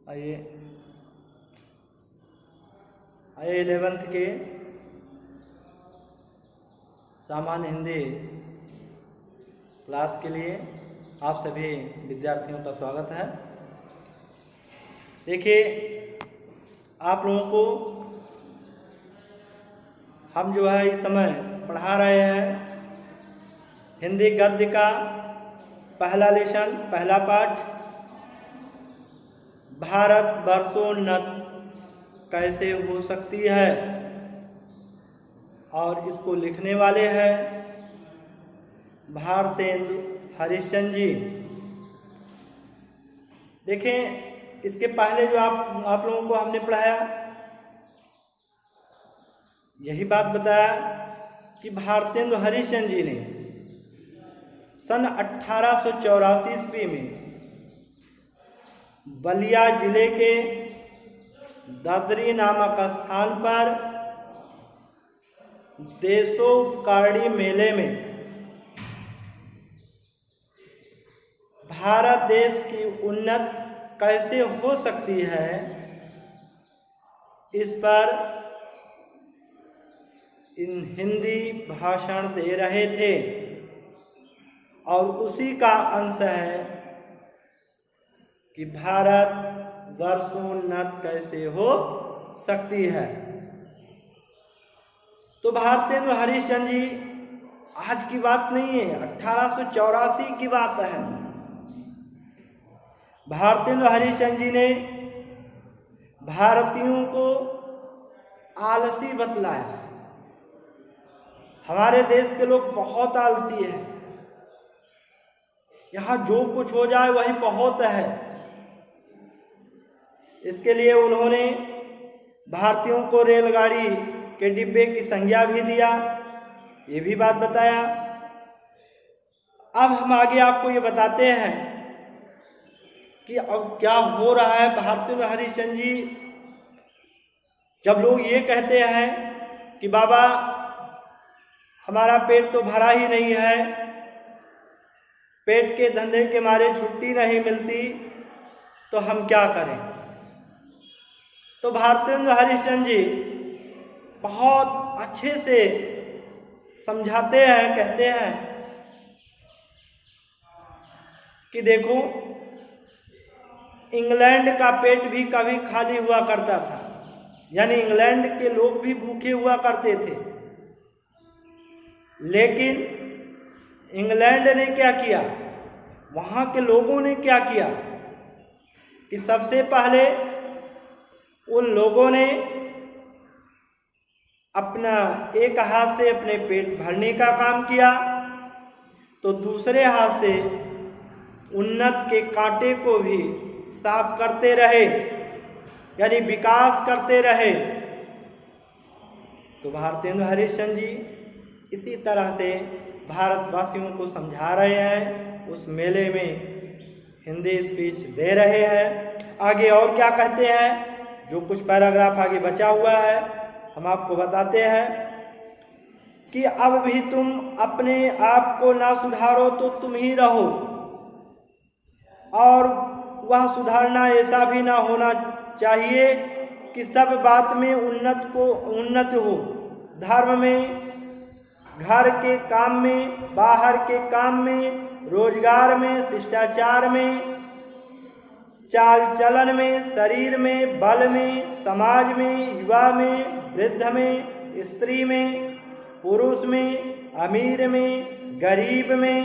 आइए 11th के सामान्य हिंदी क्लास के लिए आप सभी विद्यार्थियों का स्वागत है। देखिए, आप लोगों को हम जो है इस समय पढ़ा रहे हैं हिंदी गद्य का पहला लेसन, पहला पाठ, भारत वर्षोन्नत कैसे हो सकती है, और इसको लिखने वाले हैं भारतेंदु हरिश्चंद्र जी। देखें, इसके पहले जो आप लोगों को हमने पढ़ाया, यही बात बताया कि भारतेंदु हरिश्चंद्र जी ने सन 1884 ईस्वी में बलिया जिले के दादरी नामक स्थान पर देशोपकारी मेले में भारत देश की उन्नत कैसे हो सकती है, इस पर हिंदी भाषण दे रहे थे, और उसी का अंश है कि भारत वर्षोन्नत कैसे हो सकती है। तो भारतेंदु हरिश्चंद्र जी आज की बात नहीं है, 1884 की बात है। भारतेंदु हरिश्चंद्र जी ने भारतीयों को आलसी बतलाया। हमारे देश के लोग बहुत आलसी हैं, यहाँ जो कुछ हो जाए वही बहुत है। इसके लिए उन्होंने भारतीयों को रेलगाड़ी के डिब्बे की संज्ञा भी दिया, ये भी बात बताया। अब हम आगे आपको ये बताते हैं कि अब क्या हो रहा है। भारतेंदु हरिश्चंद्र जी, जब लोग ये कहते हैं कि बाबा हमारा पेट तो भरा ही नहीं है, पेट के धंधे के मारे छुट्टी नहीं मिलती, तो हम क्या करें। तो भारतेंदु हरिश्चंद्र जी बहुत अच्छे से समझाते हैं, कहते हैं कि देखो, इंग्लैंड का पेट भी कभी खाली हुआ करता था, यानी इंग्लैंड के लोग भी भूखे हुआ करते थे, लेकिन इंग्लैंड ने क्या किया, वहाँ के लोगों ने क्या किया कि सबसे पहले उन लोगों ने अपना एक हाथ से अपने पेट भरने का काम किया, तो दूसरे हाथ से उन्नत के कांटे को भी साफ करते रहे, यानी विकास करते रहे। तो भारतेंदु हरिश्चंद्र जी इसी तरह से भारतवासियों को समझा रहे हैं, उस मेले में हिंदी स्पीच दे रहे हैं। आगे और क्या कहते हैं, जो कुछ पैराग्राफ आगे बचा हुआ है हम आपको बताते हैं कि अब भी तुम अपने आप को ना सुधारो तो तुम ही रहो, और वह सुधारना ऐसा भी ना होना चाहिए कि सब बात में उन्नत हो, धर्म में, घर के काम में, बाहर के काम में, रोजगार में, शिष्टाचार में, चाल चलन में, शरीर में, बल में, समाज में, युवा में, वृद्ध में, स्त्री में, पुरुष में, अमीर में, गरीब में,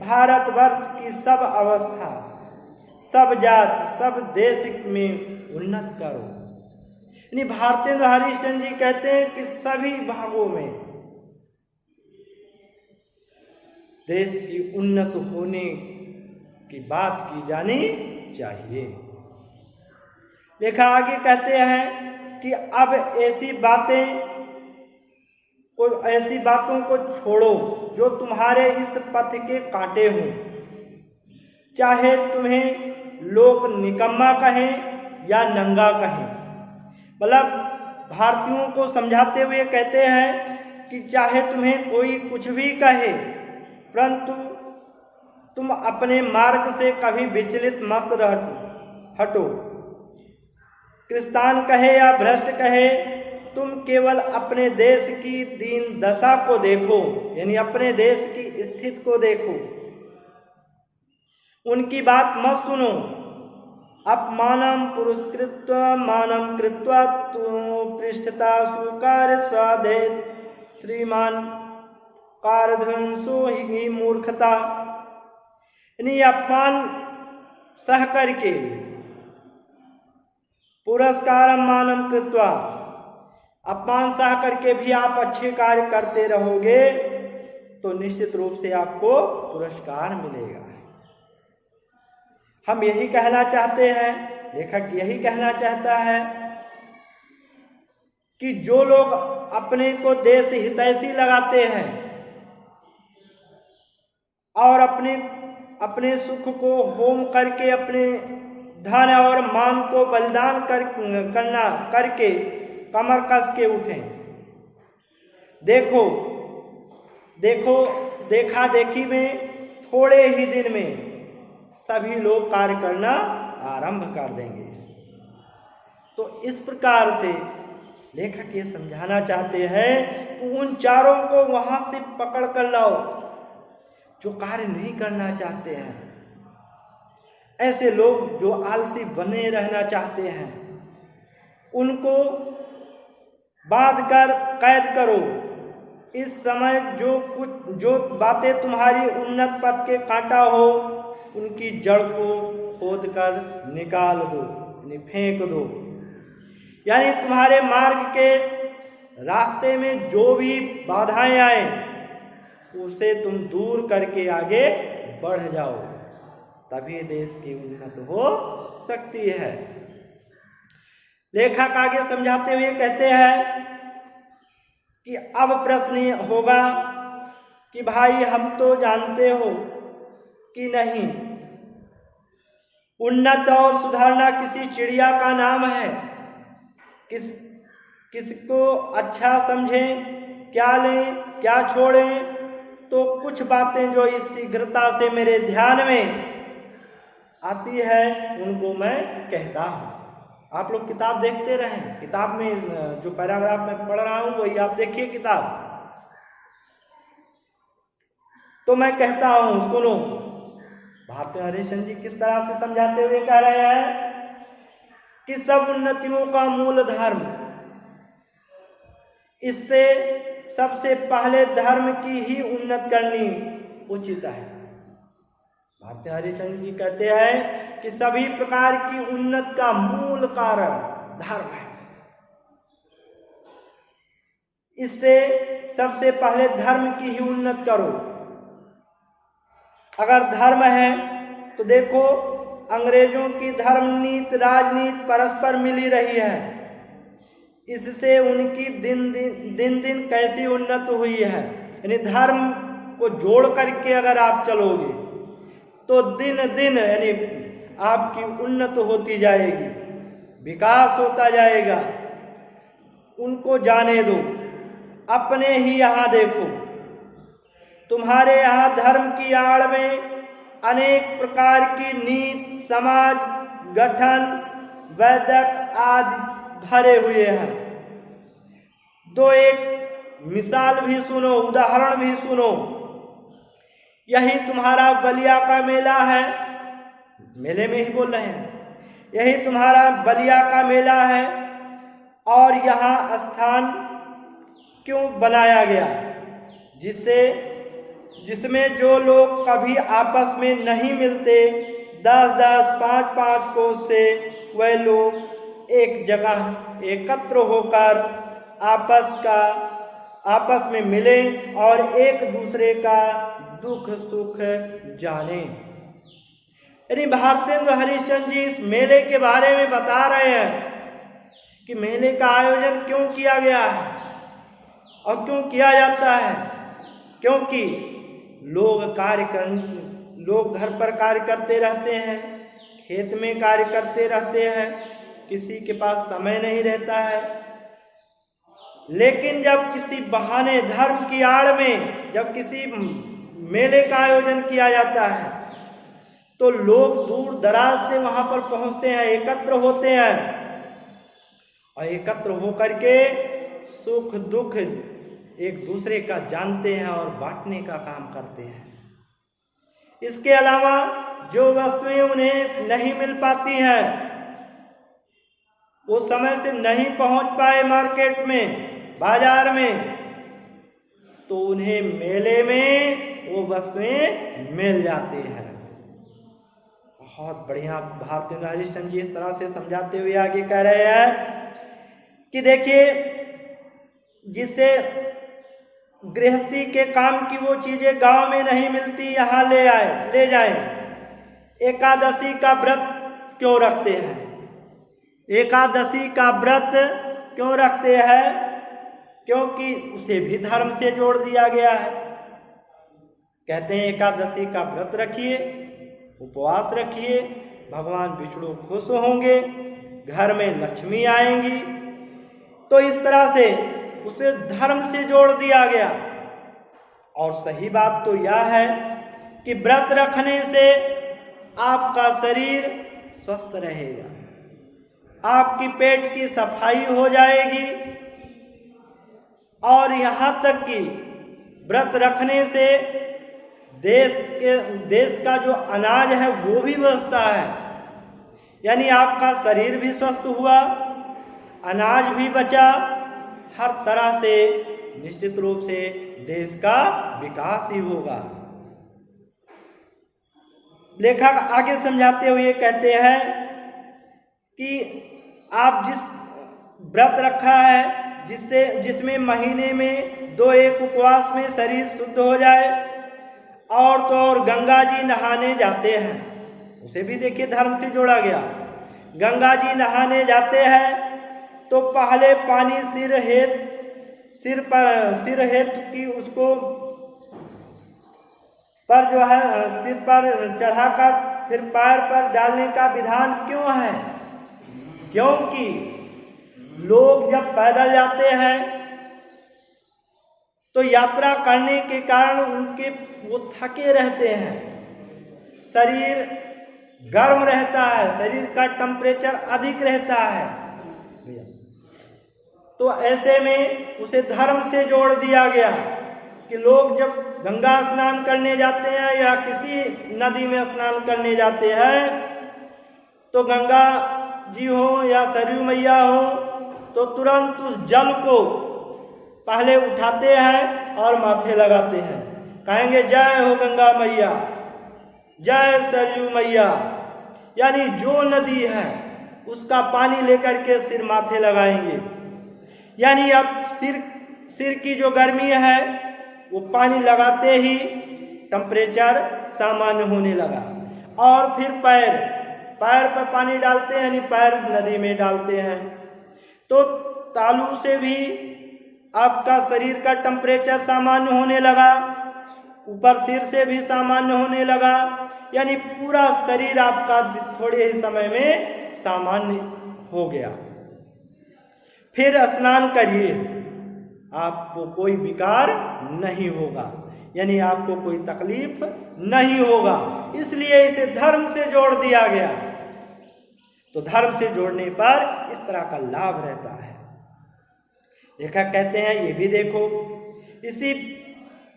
भारतवर्ष की सब अवस्था, सब जात, सब देश में उन्नत करो। यानी भारतेंदु हरिश्चंद्र जी कहते हैं कि सभी भागों में देश की उन्नत होने की बात की जानी चाहिए। लेखा आगे कहते हैं कि अब ऐसी बातों को छोड़ो जो तुम्हारे इस पथ के कांटे हों, चाहे तुम्हें लोग निकम्मा कहें या नंगा कहें। मतलब भारतीयों को समझाते हुए कहते हैं कि चाहे तुम्हें कोई कुछ भी कहे, परंतु तुम अपने मार्ग से कभी विचलित मत हटो। क्रिस्तान कहे या भ्रष्ट कहे, तुम केवल अपने देश की दीन दशा को देखो, यानी अपने देश की स्थिति को देखो, उनकी बात मत सुनो। अपमानम पुरस्कृत्व मानम कृत्वा पृष्ठता सुकार स्वादे श्रीमान कारध्वंसो ही मूर्खता, यानी अपमान सह करके, पुरस्कार मानम कृत्वा, अपमान सह करके भी आप अच्छे कार्य करते रहोगे तो निश्चित रूप से आपको पुरस्कार मिलेगा। हम यही कहना चाहते हैं, लेखक यही कहना चाहता है कि जो लोग अपने को देश हितैषी लगाते हैं और अपने सुख को होम करके, अपने धन और मान को बलिदान करके कमर कस के उठें। देखा देखी में थोड़े ही दिन में सभी लोग कार्य करना आरंभ कर देंगे। तो इस प्रकार से लेखक ये समझाना चाहते हैं कि उन चारों को वहां से पकड़ कर लाओ जो कार्य नहीं करना चाहते हैं। ऐसे लोग जो आलसी बने रहना चाहते हैं, उनको बांध कर कैद करो। इस समय जो बातें तुम्हारी उन्नत पथ के कांटा हो, उनकी जड़ को खोद कर निकाल दो, फेंक दो। यानी तुम्हारे मार्ग के रास्ते में जो भी बाधाएं आए, उसे तुम दूर करके आगे बढ़ जाओ, तभी देश की उन्नति हो सकती है। लेखक आगे समझाते हुए कहते हैं कि अब प्रश्न होगा कि भाई हम तो जानते हो कि नहीं, उन्नत और सुधारना किसी चिड़िया का नाम है। किसको अच्छा समझें, क्या लें क्या छोड़ें, तो कुछ बातें जो इस शीघ्रता से मेरे ध्यान में आती है उनको मैं कहता हूँ। आप लोग किताब देखते रहें, किताब में जो पैराग्राफ मैं पढ़ रहा हूँ वही आप देखिए किताब। तो मैं कहता हूँ, सुनो। भारती हरिश्चंद्र जी किस तरह से समझाते हुए कह रहे हैं कि सब उन्नतियों का मूल धर्म, इससे सबसे पहले धर्म की ही उन्नत करनी उचित है। भारती हरिश्चंद्र जी कहते हैं कि सभी प्रकार की उन्नति का मूल कारण धर्म है। इससे सबसे पहले धर्म की ही उन्नति करो। अगर धर्म है तो देखो, अंग्रेजों की धर्म नीति राजनीति परस्पर मिली रही है, इससे उनकी दिन दिन कैसी उन्नति हुई है। यानी धर्म को जोड़ करके अगर आप चलोगे तो दिन दिन यानी आपकी उन्नति होती जाएगी, विकास होता जाएगा। उनको जाने दो, अपने ही यहाँ देखो, तुम्हारे यहाँ धर्म की आड़ में अनेक प्रकार की नीति, समाज गठन, वैदिक आदि भरे हुए हैं। दो एक मिसाल भी सुनो, उदाहरण भी सुनो। यही तुम्हारा बलिया का मेला है, मेले में ही बोल रहे हैं, यही तुम्हारा बलिया का मेला है और यहाँ स्थान क्यों बनाया गया, जिसमें जो लोग कभी आपस में नहीं मिलते, 10-10, 5-5 कोस से वह लोग एक जगह एकत्र होकर आपस में मिले और एक दूसरे का दुख सुख जाने। यानी भारतेंद्र हरिश्चंद्र जी इस मेले के बारे में बता रहे हैं कि मेले का आयोजन क्यों किया गया है और क्यों किया जाता है। क्योंकि लोग घर पर कार्य करते रहते हैं, खेत में कार्य करते रहते हैं, किसी के पास समय नहीं रहता है। लेकिन जब किसी बहाने धर्म की आड़ में जब किसी मेले का आयोजन किया जाता है तो लोग दूर दराज से वहां पर पहुंचते हैं, एकत्र होते हैं और एकत्र होकर के सुख दुख एक दूसरे का जानते हैं और बांटने का काम करते हैं। इसके अलावा जो वस्तुएं उन्हें नहीं मिल पाती हैं, वो समय से नहीं पहुंच पाए मार्केट में, बाजार में, तो उन्हें मेले में वो वस्तुएं मिल जाती हैं। बहुत बढ़िया भारतीय नारिशन जी इस तरह से समझाते हुए आगे कह रहे हैं कि देखिए, जिससे गृहस्थी के काम की वो चीजें गांव में नहीं मिलती, यहाँ ले जाएं। एकादशी का व्रत क्यों रखते हैं? एकादशी का व्रत क्यों रखते हैं? क्योंकि उसे भी धर्म से जोड़ दिया गया है। कहते हैं एकादशी का व्रत रखिए, उपवास रखिए, भगवान विष्णु खुश होंगे, घर में लक्ष्मी आएंगी। तो इस तरह से उसे धर्म से जोड़ दिया गया। और सही बात तो यह है कि व्रत रखने से आपका शरीर स्वस्थ रहेगा, आपकी पेट की सफाई हो जाएगी, और यहाँ तक कि व्रत रखने से देश का जो अनाज है वो भी बचता है। यानी आपका शरीर भी स्वस्थ हुआ, अनाज भी बचा, हर तरह से निश्चित रूप से देश का विकास ही होगा। लेखक आगे समझाते हुए कहते हैं कि आप जिस व्रत रखा है, जिसमें महीने में 2-1 उपवास में शरीर शुद्ध हो जाए, और तो और गंगा जी नहाने जाते हैं, उसे भी देखिए धर्म से जोड़ा गया। गंगा जी नहाने जाते हैं तो पहले पानी सिर हेत की उसको पर जो है सिर पर चढ़ाकर फिर पैर पर डालने का विधान क्यों है? क्योंकि लोग जब पैदल जाते हैं तो यात्रा करने के कारण वो थके रहते हैं, शरीर गर्म रहता है, शरीर का टेम्परेचर अधिक रहता है। तो ऐसे में उसे धर्म से जोड़ दिया गया कि लोग जब गंगा स्नान करने जाते हैं या किसी नदी में स्नान करने जाते हैं, तो गंगा जी हो या सरयू मैया हो, तो तुरंत उस जल को पहले उठाते हैं और माथे लगाते हैं, कहेंगे जय हो गंगा मैया, जय सरयू मैया। यानी जो नदी है उसका पानी लेकर के सिर माथे लगाएंगे। यानी अब सिर की जो गर्मी है वो पानी लगाते ही टेम्परेचर सामान्य होने लगा। और फिर पैर पर पानी डालते हैं, यानी पैर नदी में डालते हैं, तो तालू से भी आपका शरीर का टेम्परेचर सामान्य होने लगा, ऊपर सिर से भी सामान्य होने लगा। यानी पूरा शरीर आपका थोड़े ही समय में सामान्य हो गया। फिर स्नान करिए, आपको कोई विकार नहीं होगा, यानी आपको कोई तकलीफ नहीं होगा। इसलिए इसे धर्म से जोड़ दिया गया। तो धर्म से जोड़ने पर इस तरह का लाभ रहता है। लेखक कहते हैं ये भी देखो,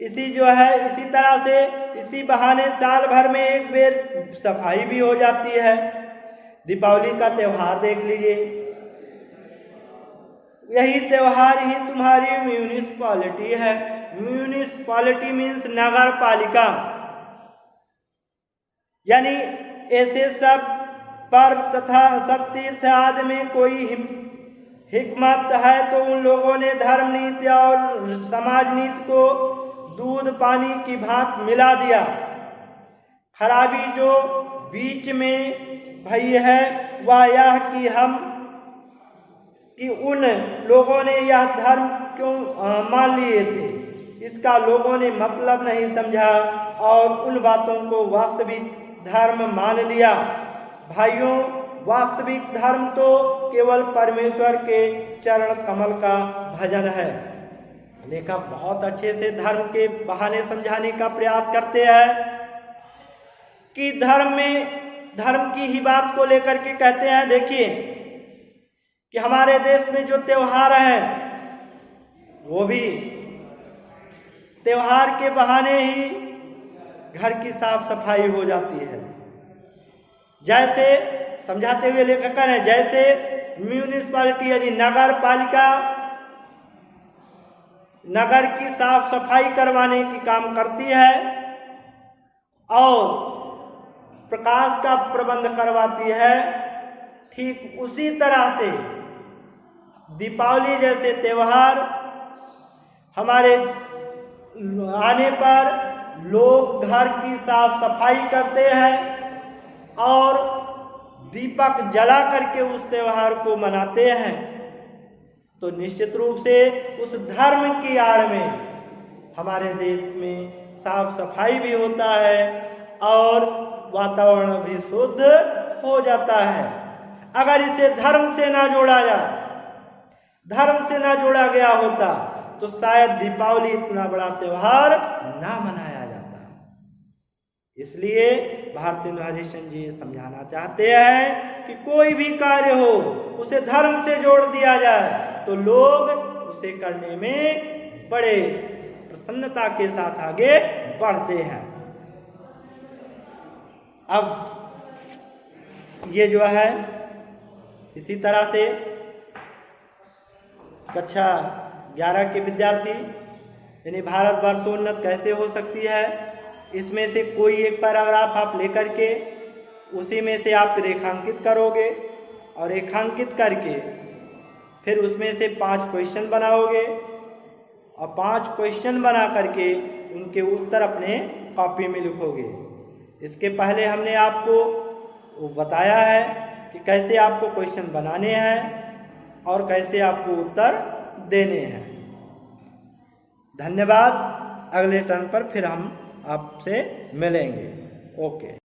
इसी जो है इसी तरह से इसी बहाने साल भर में एक बेर सफाई भी हो जाती है। दीपावली का त्योहार देख लीजिए, यही त्योहार ही तुम्हारी म्यूनिसिपालिटी है। म्यूनिसिपालिटी मीन्स नगर पालिका, यानी ऐसे सब पर्व तथा सब तीर्थ आदि में कोई हिकमत है तो उन लोगों ने धर्म नीति और समाज नीति को दूध पानी की भांति मिला दिया। खराबी जो बीच में भई है वह यह कि उन लोगों ने यह धर्म क्यों मान लिए थे, इसका लोगों ने मतलब नहीं समझा और उन बातों को वास्तविक धर्म मान लिया। भाइयों, वास्तविक धर्म तो केवल परमेश्वर के चरण कमल का भजन है। लेखक बहुत अच्छे से धर्म के बहाने समझाने का प्रयास करते हैं कि धर्म की ही बात को लेकर के कहते हैं। देखिए, कि हमारे देश में जो त्योहार हैं वो भी त्योहार के बहाने ही घर की साफ सफाई हो जाती है। जैसे समझाते हुए लेखक कह रहे हैं, जैसे म्यूनिसिपैलिटी यानी नगर पालिका नगर की साफ सफाई करवाने की काम करती है और प्रकाश का प्रबंध करवाती है, ठीक उसी तरह से दीपावली जैसे त्योहार हमारे आने पर लोग घर की साफ सफाई करते हैं और दीपक जला करके उस त्योहार को मनाते हैं। तो निश्चित रूप से उस धर्म की आड़ में हमारे देश में साफ सफाई भी होता है और वातावरण भी शुद्ध हो जाता है। अगर इसे धर्म से ना जोड़ा जाए, धर्म से ना जोड़ा गया होता तो शायद दीपावली इतना बड़ा त्योहार ना मनाया जाता। इसलिए भारती हरिश्चंद्र जी समझाना चाहते हैं कि कोई भी कार्य हो उसे धर्म से जोड़ दिया जाए तो लोग उसे करने में बड़े प्रसन्नता के साथ आगे बढ़ते हैं। अब ये जो है इसी तरह से कक्षा 11 के विद्यार्थी यानी भारतवर्ष उन्नत कैसे हो सकती है, इसमें से कोई एक पैराग्राफ आप लेकर के उसी में से आप रेखांकित करोगे और रेखांकित करके फिर उसमें से 5 क्वेश्चन बनाओगे और 5 क्वेश्चन बना करके उनके उत्तर अपने कॉपी में लिखोगे। इसके पहले हमने आपको बताया है कि कैसे आपको क्वेश्चन बनाने हैं और कैसे आपको उत्तर देने हैं। धन्यवाद। अगले टर्न पर फिर हम आपसे मिलेंगे। ओके।